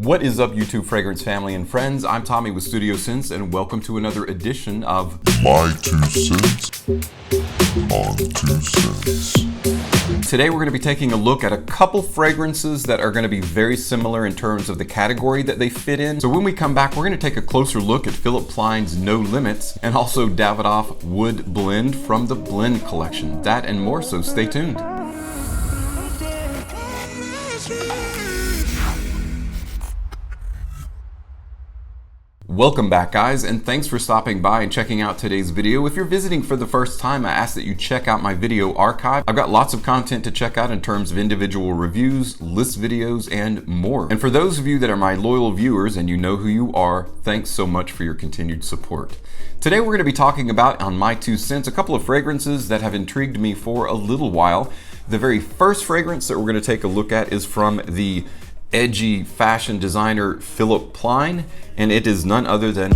What is up, YouTube fragrance family and friends? I'm Tommy with Studio Sense, and welcome to another edition of My 2 Cents on 2 Cents. Today we're going to be taking a look at a couple fragrances that are going to be very similar in terms of the category that they fit in. So when we come back, we're going to take a closer look at Philipp Plein's No Limits and also Davidoff Wood Blend from the Blend collection. That and more, so stay tuned. Welcome back, guys, and thanks for stopping by and checking out today's video. If you're visiting for the first time, I ask that you check out my video archive. I've got lots of content to check out in terms of individual reviews, list videos, and more. And for those of you that are my loyal viewers and you know who you are, thanks so much for your continued support. Today we're going to be talking about, on My 2 Cents, a couple of fragrances that have intrigued me for a little while. The very first fragrance that we're going to take a look at is from the edgy fashion designer Philipp Plein, and it is none other than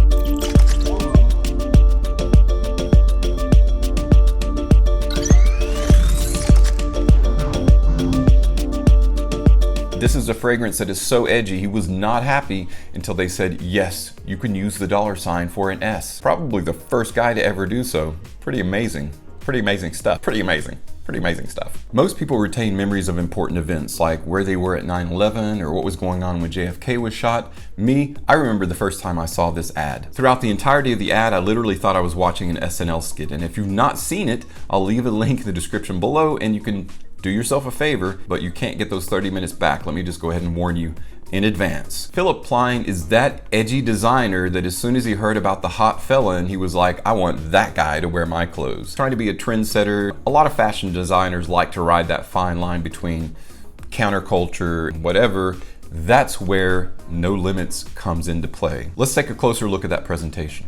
this is a fragrance that is so edgy, he was not happy until they said, yes, you can use the $ for an S. Probably the first guy to ever do so. Pretty amazing stuff. Pretty amazing stuff. Most people retain memories of important events, like where they were at 9/11 or what was going on when JFK was shot. Me, I remember the first time I saw this ad. Throughout the entirety of the ad, I literally thought I was watching an SNL skit. And if you've not seen it, I'll leave a link in the description below and you can do yourself a favor, but you can't get those 30 minutes back. Let me just go ahead and warn you in advance. Philipp Plein is that edgy designer that as soon as he heard about the hot fella, and he was like, I want that guy to wear my clothes. Trying to be a trendsetter. A lot of fashion designers like to ride that fine line between counterculture and whatever. That's where No Limits comes into play. Let's take a closer look at that presentation.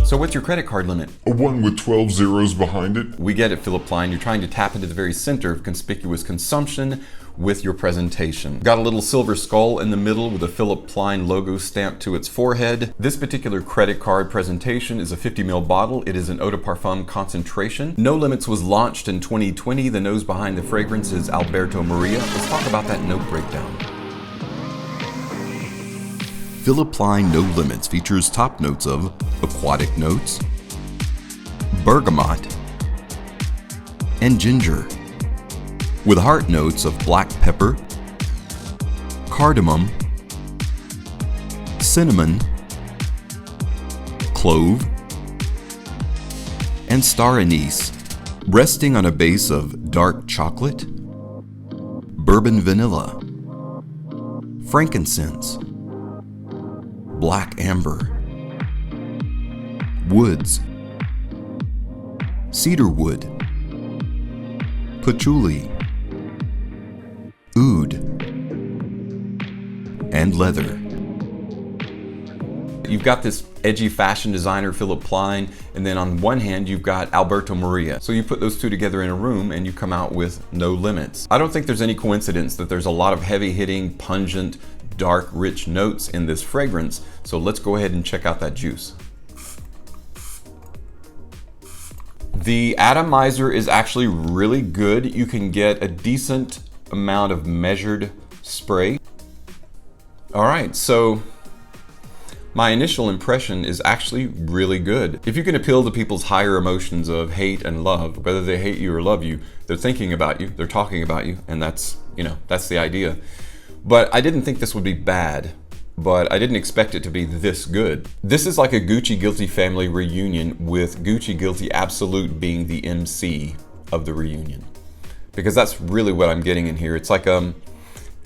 So what's your credit card limit? A 1 with 12 zeros behind it. We get it, Philipp Plein. You're trying to tap into the very center of conspicuous consumption with your presentation. Got a little silver skull in the middle with a Philipp Plein logo stamped to its forehead. This particular credit card presentation is a 50 ml bottle. It is an eau de parfum concentration. No Limits was launched in 2020. The nose behind the fragrance is Alberto Maria. Let's talk about that note breakdown. Philipp Plein No Limits features top notes of aquatic notes, bergamot, and ginger, with heart notes of black pepper, cardamom, cinnamon, clove, and star anise, resting on a base of dark chocolate, bourbon vanilla, frankincense, black amber, woods, cedar wood, patchouli, oud, and leather. You've got this edgy fashion designer Philipp Plein, and then on one hand you've got Alberto Maria. So you put those two together in a room and you come out with No Limits. I don't think there's any coincidence that there's a lot of heavy-hitting, pungent, dark, rich notes in this fragrance. So let's go ahead and check out that juice. The atomizer is actually really good. You can get a decent amount of measured spray. All right, so my initial impression is actually really good. If you can appeal to people's higher emotions of hate and love, whether they hate you or love you, they're thinking about you, they're talking about you, and that's the idea. But I didn't think this would be bad, but I didn't expect it to be this good. This is like a Gucci Guilty family reunion, with Gucci Guilty Absolute being the MC of the reunion. Because that's really what I'm getting in here. It's like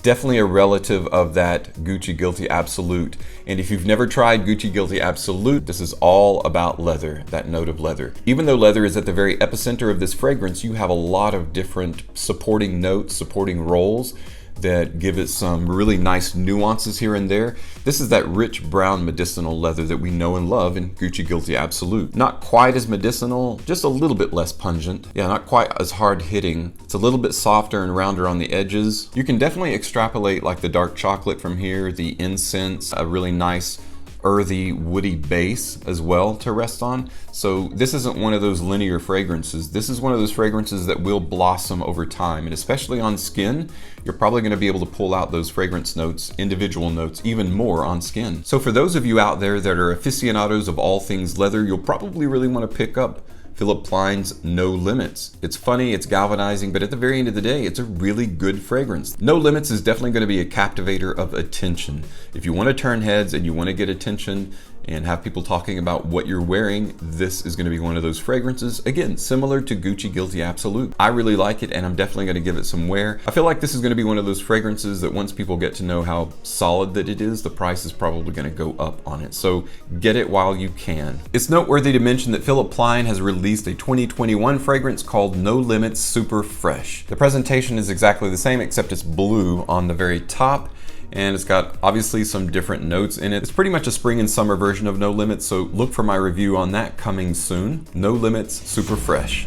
definitely a relative of that Gucci Guilty Absolute. And if you've never tried Gucci Guilty Absolute, this is all about leather, that note of leather. Even though leather is at the very epicenter of this fragrance, you have a lot of different supporting notes, supporting roles that give it some really nice nuances here and there. This is that rich brown medicinal leather that we know and love in Gucci Guilty Absolute. Not quite as medicinal, just a little bit less pungent. Yeah, not quite as hard hitting. It's a little bit softer and rounder on the edges. You can definitely extrapolate like the dark chocolate from here, the incense, a really nice earthy woody base as well to rest on. So this isn't one of those linear fragrances. This is one of those fragrances that will blossom over time, and especially on skin, you're probably going to be able to pull out those fragrance notes, individual notes, even more on skin. So for those of you out there that are aficionados of all things leather, you'll probably really want to pick up Philipp Plein's No Limits. It's funny, it's galvanizing, but at the very end of the day, it's a really good fragrance. No Limits is definitely going to be a captivator of attention. If you want to turn heads and you want to get attention and have people talking about what you're wearing, this is going to be one of those fragrances. Again, similar to Gucci Guilty Absolute. I really like it, and I'm definitely going to give it some wear. I feel like this is going to be one of those fragrances that once people get to know how solid that it is, the price is probably going to go up on it. So get it while you can. It's noteworthy to mention that Philipp Plein has released a 2021 fragrance called No Limits Super Fresh. The presentation is exactly the same, except it's blue on the very top, and it's got obviously some different notes in it. It's pretty much a spring and summer version of No Limits, so look for my review on that coming soon. No Limits Super Fresh.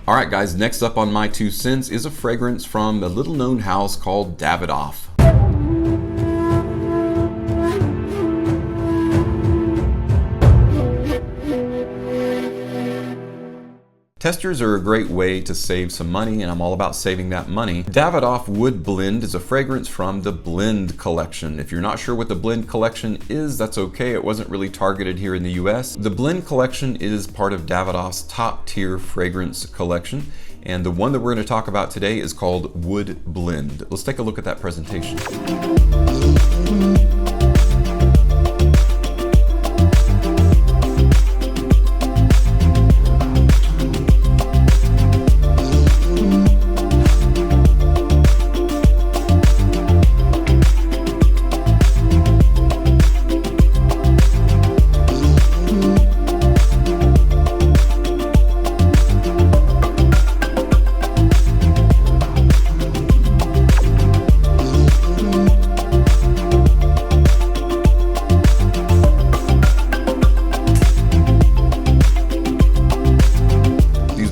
Alright guys, next up on my 2 cents is a fragrance from a little known house called Davidoff. Testers are a great way to save some money, and I'm all about saving that money. Davidoff Wood Blend is a fragrance from the Blend collection. If you're not sure what the Blend collection is, that's okay. It wasn't really targeted here in the US. The Blend collection is part of Davidoff's top tier fragrance collection, and the one that we're going to talk about today is called Wood Blend. Let's take a look at that presentation.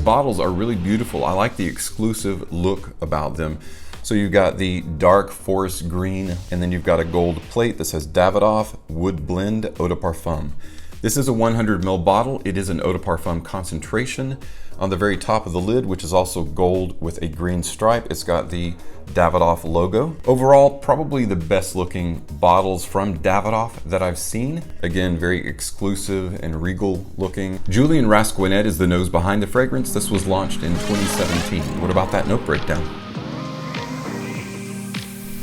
Bottles are really beautiful. I like the exclusive look about them. So you've got the dark forest green, and then you've got a gold plate that says Davidoff Wood Blend Eau de Parfum. This is a 100 ml bottle. It is an Eau de Parfum concentration. On the very top of the lid, which is also gold with a green stripe, it's got the Davidoff logo. Overall, probably the best looking bottles from Davidoff that I've seen. Again, very exclusive and regal looking. Julien Rasquinet is the nose behind the fragrance. This was launched in 2017. What about that note breakdown?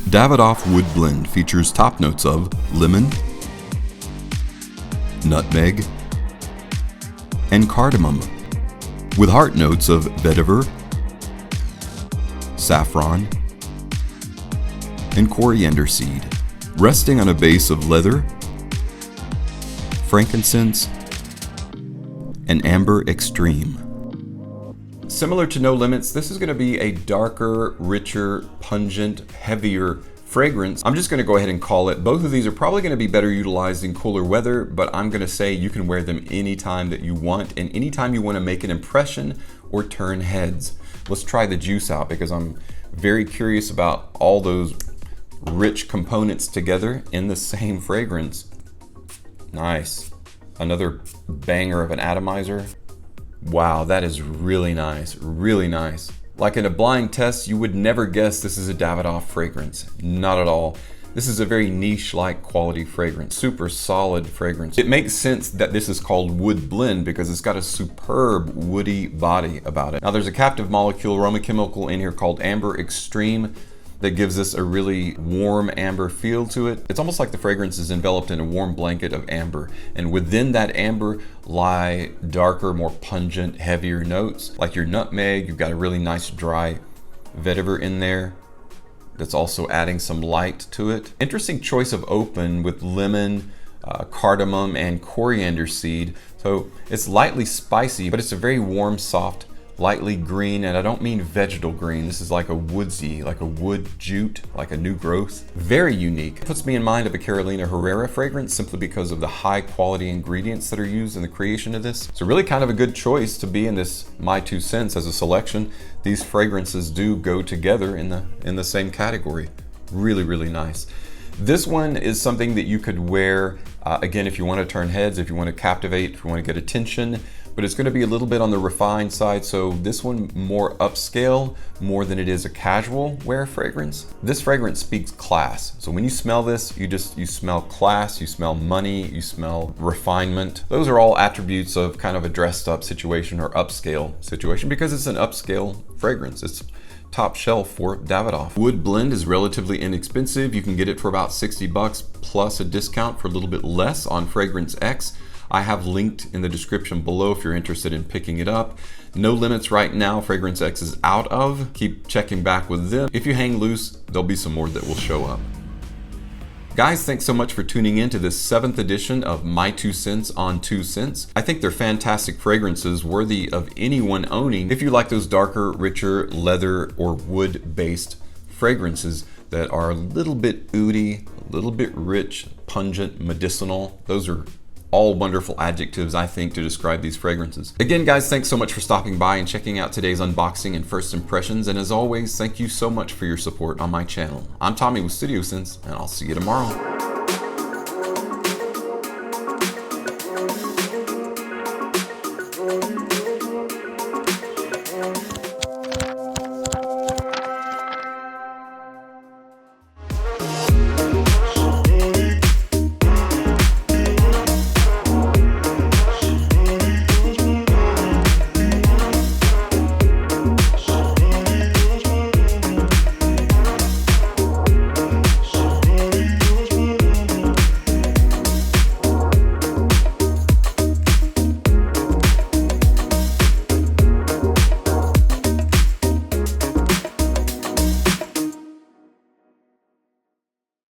Davidoff Wood Blend features top notes of lemon, nutmeg, and cardamom, with heart notes of vetiver, saffron, and coriander seed, resting on a base of leather, frankincense, and amber extreme. Similar to No Limits, this is going to be a darker, richer, pungent, heavier fragrance. I'm just going to go ahead and call it. Both of these are probably going to be better utilized in cooler weather, but I'm going to say you can wear them anytime that you want and anytime you want to make an impression or turn heads. Let's try the juice out because I'm very curious about all those rich components together in the same fragrance. Nice. Another banger of an atomizer. Wow, that is really nice, really nice. Like in a blind test, you would never guess this is a Davidoff fragrance. Not at all. This is a very niche-like quality fragrance. Super solid fragrance. It makes sense that this is called Wood Blend because it's got a superb woody body about it. Now there's a captive molecule aroma chemical in here called Amber Extreme that gives this a really warm amber feel to it. It's almost like the fragrance is enveloped in a warm blanket of amber, and within that amber lie darker, more pungent, heavier notes. Like your nutmeg, you've got a really nice dry vetiver in there that's also adding some light to it. Interesting choice of open with lemon, cardamom, and coriander seed. So it's lightly spicy, but it's a very warm, soft, lightly green, and I don't mean vegetal green. This is like a woodsy, like a wood jute, like a new growth. Very unique. Puts me in mind of a Carolina Herrera fragrance simply because of the high quality ingredients that are used in the creation of this. So really kind of a good choice to be in this My 2 Cents as a selection. These fragrances do go together in the same category. Really, really nice. This one is something that you could wear, again, if you want to turn heads, if you want to captivate, if you want to get attention, but it's going to be a little bit on the refined side. So this one more upscale, more than it is a casual wear fragrance. This fragrance speaks class. So when you smell this, you smell class, you smell money, you smell refinement. Those are all attributes of kind of a dressed up situation or upscale situation, because it's an upscale fragrance. It's top shelf for Davidoff. Wood blend is relatively inexpensive. You can get it for about 60 bucks plus a discount for a little bit less on Fragrance X. I have linked in the description below if you're interested in picking it up. No limits right now. Fragrance X is out of. Keep checking back with them. If you hang loose, there'll be some more that will show up. Guys, thanks so much for tuning in to this 7th edition of My 2 Cents on 2 Cents. I think they're fantastic fragrances worthy of anyone owning if you like those darker, richer, leather or wood-based fragrances that are a little bit oudy, a little bit rich, pungent, medicinal. Those are all wonderful adjectives, I think, to describe these fragrances. Again, guys, thanks so much for stopping by and checking out today's unboxing and first impressions. And as always, thank you so much for your support on my channel. I'm Tommy with Studio Sense, and I'll see you tomorrow.